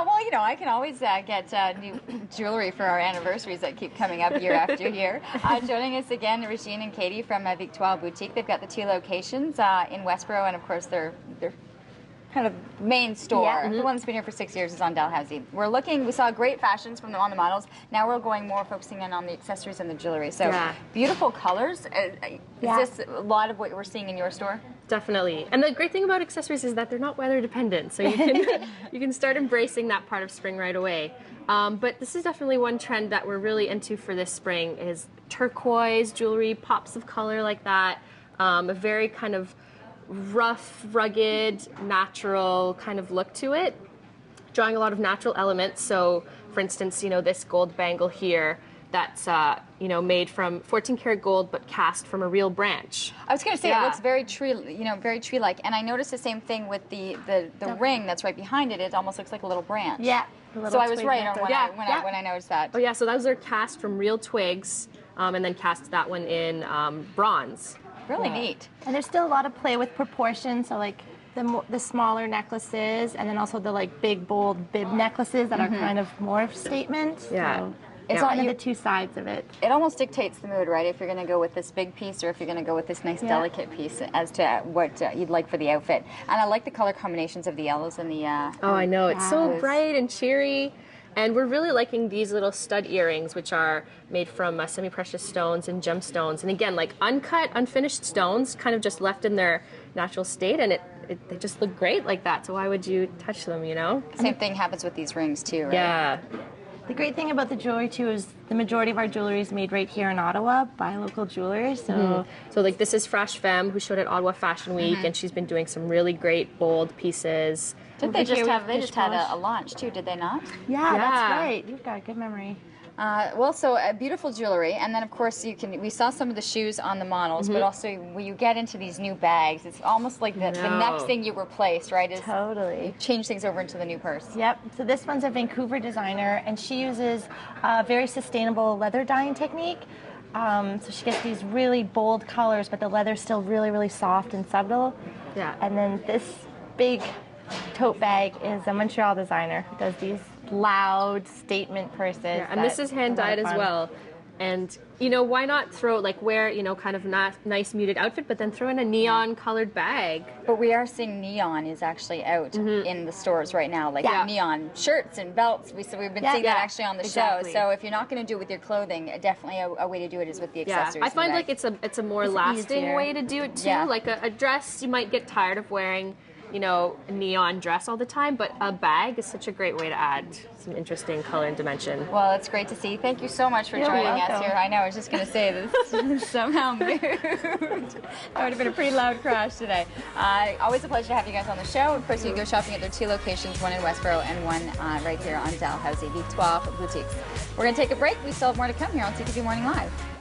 Well, you know, I can always get new jewelry for our anniversaries that keep coming up year after year. Joining us again, Regine and Katie from Victoire Boutique. They've got the 2 locations in Westboro, and of course their kind of main store. Yeah. The one that's been here for 6 years is on Dalhousie. We saw great fashions from them on the models. Now we're going more focusing in on the accessories and the jewelry. So beautiful colors. Is this a lot of what we're seeing in your store? Definitely. And the great thing about accessories is that they're not weather dependent. So you can, you can start embracing that part of spring right away. But this is definitely one trend that we're really into for this spring is turquoise jewelry, pops of color like that. A very kind of rough, rugged, natural kind of look to it, drawing a lot of natural elements. So, for instance, you know, this gold bangle here that's, you know, made from 14 karat gold but cast from a real branch. I was going to say, it looks very tree, you know, very tree-like. And I noticed the same thing with the ring that's right behind it. It almost looks like a little branch. Yeah. So I was right on when I noticed that. Oh yeah, so those are cast from real twigs, and then cast that one in bronze. Really neat. And there's still a lot of play with proportions, so like the smaller necklaces, and then also the like big, bold bib necklaces that are kind of more of statement. Yeah. So it's kind of the 2 sides of it. It almost dictates the mood, right? If you're going to go with this big piece or if you're going to go with this nice delicate piece as to what you'd like for the outfit. And I like the color combinations of the yellows and the... oh, I know. It's so bright and cheery. And we're really liking these little stud earrings, which are made from semi-precious stones and gemstones. And again, like uncut, unfinished stones, kind of just left in their natural state, and they just look great like that. So why would you touch them, you know? Same thing happens with these rings too, right? Yeah. The great thing about the jewelry too is the majority of our jewelry is made right here in Ottawa by local jewelers. So, so like this is Fresh Femme, who showed at Ottawa Fashion Week, and she's been doing some really great bold pieces. Did they just have a launch too? Did they not? Yeah, that's right. You've got a good memory. Well, so beautiful jewelry, and then of course we saw some of the shoes on the models, but also when you get into these new bags, it's almost like the next thing you replace, right? Is totally. You change things over into the new purse. Yep. So this one's a Vancouver designer, and she uses a very sustainable leather dyeing technique. So she gets these really bold colors, but the leather's still really, really soft and subtle. Yeah. And then this big tote bag is a Montreal designer who does these loud statement purses. Yeah, and this is hand dyed as well. And you know, why not wear, you know, kind of nice muted outfit, but then throw in a neon colored bag. But we are seeing neon is actually out in the stores right now, like neon shirts and belts. We've been seeing that actually on the show. So if you're not going to do it with your clothing, definitely a way to do it is with the accessories. Yeah, I find like it's a more lasting way to do it too. Yeah. Like a dress, you might get tired of wearing, you know, a neon dress all the time, but a bag is such a great way to add some interesting color and dimension. Well, it's great to see. Thank you so much for joining us here. I know, I was just going to say this somehow moved. That would have been a pretty loud crash today. Always a pleasure to have you guys on the show. Of course, you can go shopping at their 2 locations, one in Westboro and one right here on Dalhousie, Victoire Boutique. We're going to take a break. We still have more to come here on CTV Morning Live.